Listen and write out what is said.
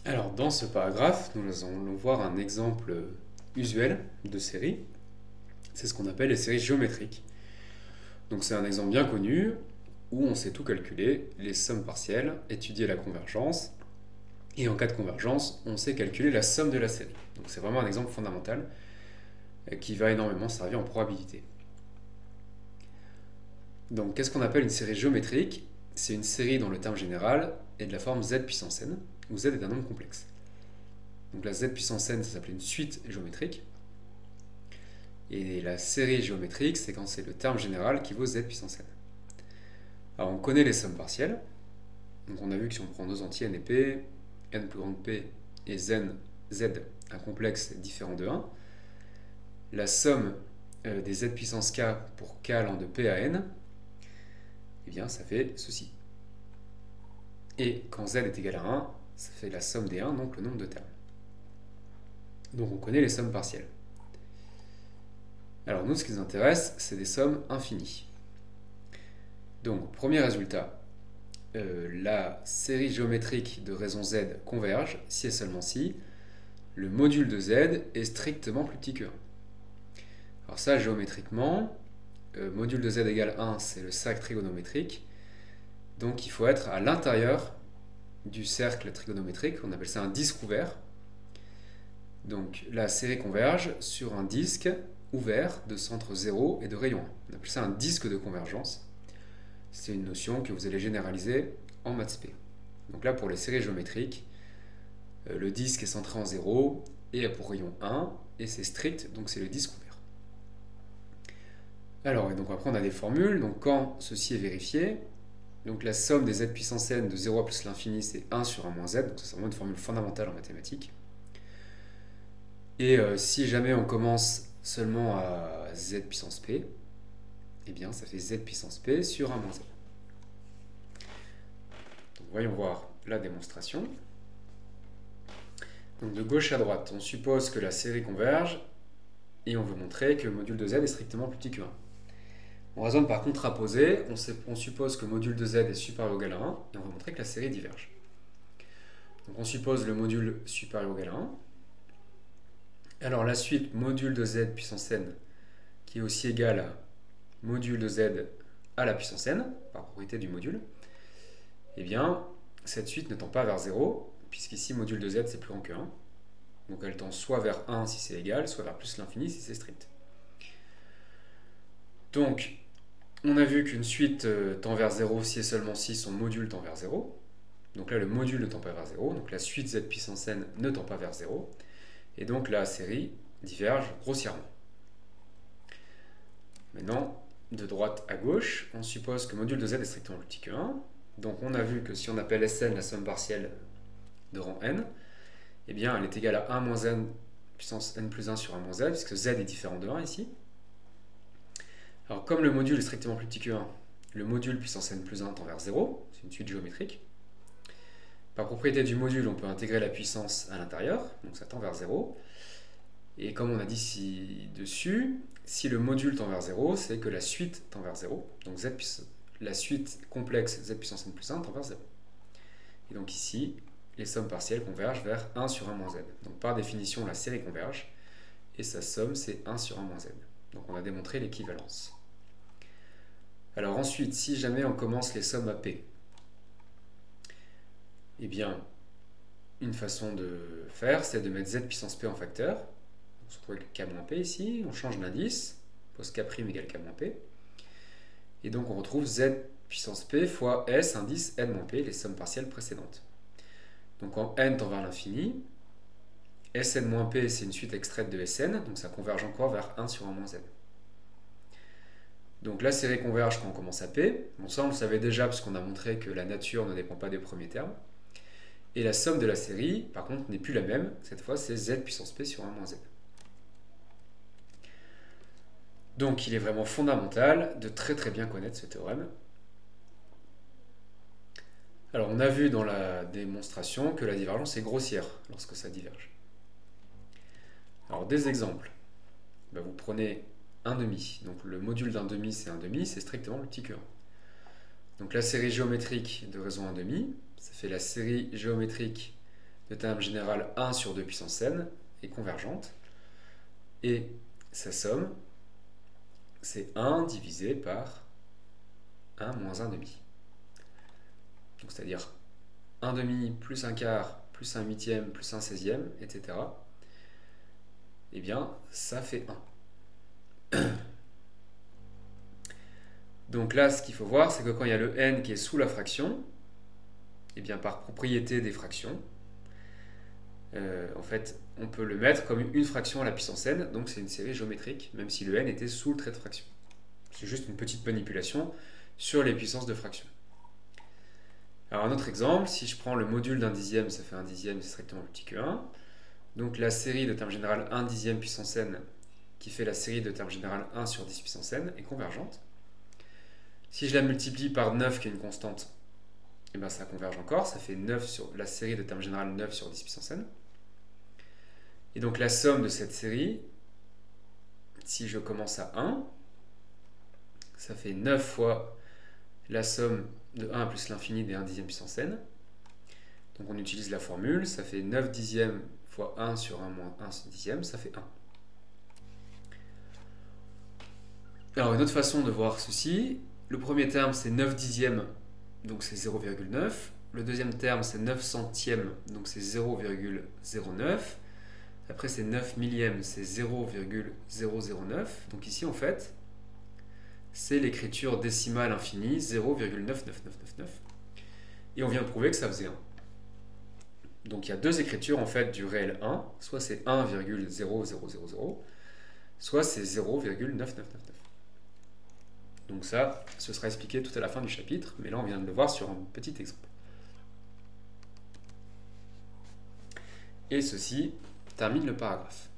Alors, dans ce paragraphe, nous allons voir un exemple usuel de série. C'est ce qu'on appelle les séries géométriques. Donc, c'est un exemple bien connu où on sait tout calculer, les sommes partielles, étudier la convergence, et en cas de convergence, on sait calculer la somme de la série. Donc, c'est vraiment un exemple fondamental qui va énormément servir en probabilité. Donc, qu'est-ce qu'on appelle une série géométrique? C'est une série dont le terme général est de la forme z puissance n, où z est un nombre complexe. Donc la z puissance n, ça s'appelle une suite géométrique. Et la série géométrique, c'est quand c'est le terme général qui vaut z puissance n. Alors on connaît les sommes partielles. Donc on a vu que si on prend deux entiers n et p, n plus grand que p et z, un complexe différent de 1, la somme des z puissance k pour k allant de p à n, eh bien ça fait ceci. Et quand z est égal à 1, ça fait la somme des 1, donc le nombre de termes. Donc on connaît les sommes partielles. Alors nous, ce qui nous intéresse, c'est des sommes infinies. Donc, premier résultat, la série géométrique de raison z converge si et seulement si le module de z est strictement plus petit que 1. Alors ça, géométriquement, module de z égale 1, c'est le cercle trigonométrique. Donc il faut être à l'intérieur du cercle trigonométrique, on appelle ça un disque ouvert. Donc la série converge sur un disque ouvert de centre 0 et de rayon 1. On appelle ça un disque de convergence. C'est une notion que vous allez généraliser en maths spé. Donc là, pour les séries géométriques, le disque est centré en 0 et a pour rayon 1, et c'est strict, donc c'est le disque ouvert. Alors, et donc après on a des formules. Donc quand ceci est vérifié, donc la somme des z puissance n de 0 à plus l'infini, c'est 1 sur 1 moins z, donc c'est vraiment une formule fondamentale en mathématiques. Et si jamais on commence seulement à z puissance p, eh bien ça fait z puissance p sur 1 moins z. Donc voyons voir la démonstration. Donc de gauche à droite, on suppose que la série converge et on veut montrer que le module de z est strictement plus petit que 1. On raisonne par contraposé, on suppose que le module de z est supérieur ou égal à 1 et on veut montrer que la série diverge. Donc on suppose le module supérieur ou égal à 1. Alors la suite module de z puissance n qui est aussi égal à module de z à la puissance n, par propriété du module, eh bien cette suite ne tend pas vers 0, puisqu'ici module de z c'est plus grand que 1. Donc elle tend soit vers 1 si c'est égal, soit vers plus l'infini si c'est strict. Donc on a vu qu'une suite tend vers 0 si et seulement si son module tend vers 0. Donc là le module ne tend pas vers 0, donc la suite z puissance n ne tend pas vers 0. Et donc la série diverge grossièrement. Maintenant, de droite à gauche, on suppose que module de z est strictement plus petit que 1. Donc on a vu que si on appelle Sn la somme partielle de rang n, eh bien elle est égale à 1 moins n puissance n plus 1 sur 1 moins z, puisque z est différent de 1 ici. Alors comme le module est strictement plus petit que 1, le module puissance n plus 1 tend vers 0, c'est une suite géométrique. Par propriété du module, on peut intégrer la puissance à l'intérieur, donc ça tend vers 0. Et comme on a dit ci-dessus, si le module tend vers 0, c'est que la suite tend vers 0. Donc la suite complexe z puissance n plus 1 tend vers 0. Et donc ici, les sommes partielles convergent vers 1 sur 1 moins z. Donc par définition, la série converge, et sa somme c'est 1 sur 1 moins z. Donc on a démontré l'équivalence. Alors ensuite, si jamais on commence les sommes à p, eh bien, une façon de faire, c'est de mettre z puissance p en facteur. On se retrouve avec k-p ici, on change l'indice, pose k' égale k-p. Et donc on retrouve z puissance p fois s indice n-p, les sommes partielles précédentes. Donc quand n tend vers l'infini, Sn-p c'est une suite extraite de Sn, donc ça converge encore vers 1 sur 1 moins z. Donc la série converge quand on commence à p. Bon, ça on le savait déjà parce qu'on a montré que la nature ne dépend pas des premiers termes. Et la somme de la série, par contre, n'est plus la même. Cette fois, c'est z puissance p sur 1 moins z. Donc il est vraiment fondamental de très bien connaître ce théorème. Alors on a vu dans la démonstration que la divergence est grossière lorsque ça diverge. Alors des exemples. Vous prenez un demi. Donc le module d'un demi, c'est un demi, c'est strictement le petit que 1. Donc la série géométrique de raison 1 demi, ça fait la série géométrique de terme général 1 sur 2 puissance n est convergente. Et sa somme, c'est 1 divisé par 1 moins 1 demi. Donc c'est-à-dire 1 demi plus 1 quart plus 1 huitième plus 1 16e, etc. Eh bien, ça fait 1. Donc là, ce qu'il faut voir, c'est que quand il y a le n qui est sous la fraction, eh bien par propriété des fractions, en fait, on peut le mettre comme une fraction à la puissance n, donc c'est une série géométrique, même si le n était sous le trait de fraction. C'est juste une petite manipulation sur les puissances de fraction. Alors un autre exemple, si je prends le module d'un dixième, ça fait un dixième, c'est strictement plus petit que 1. Donc la série de termes général 1 dixième puissance n, qui fait la série de termes général 1 sur 10 puissance n, est convergente. Si je la multiplie par 9, qui est une constante, et bien ça converge encore, ça fait 9 sur la série de termes général 9 sur 10 puissance n. Et donc la somme de cette série, si je commence à 1, ça fait 9 fois la somme de 1 plus l'infini des 1 dixième puissance n. Donc on utilise la formule, ça fait 9 dixièmes fois 1 sur 1 moins 1 dixième, ça fait 1. Alors une autre façon de voir ceci, le premier terme c'est 9 dixièmes, donc c'est 0,9. Le deuxième terme c'est 9 centièmes, donc c'est 0,09. Après c'est 9 millièmes, c'est 0,009. Donc ici en fait, c'est l'écriture décimale infinie 0,99999. Et on vient de prouver que ça faisait 1. Donc il y a deux écritures en fait du réel 1, soit c'est 1,0000, soit c'est 0,9999. Donc ça, ce sera expliqué tout à la fin du chapitre, mais là on vient de le voir sur un petit exemple. Et ceci termine le paragraphe.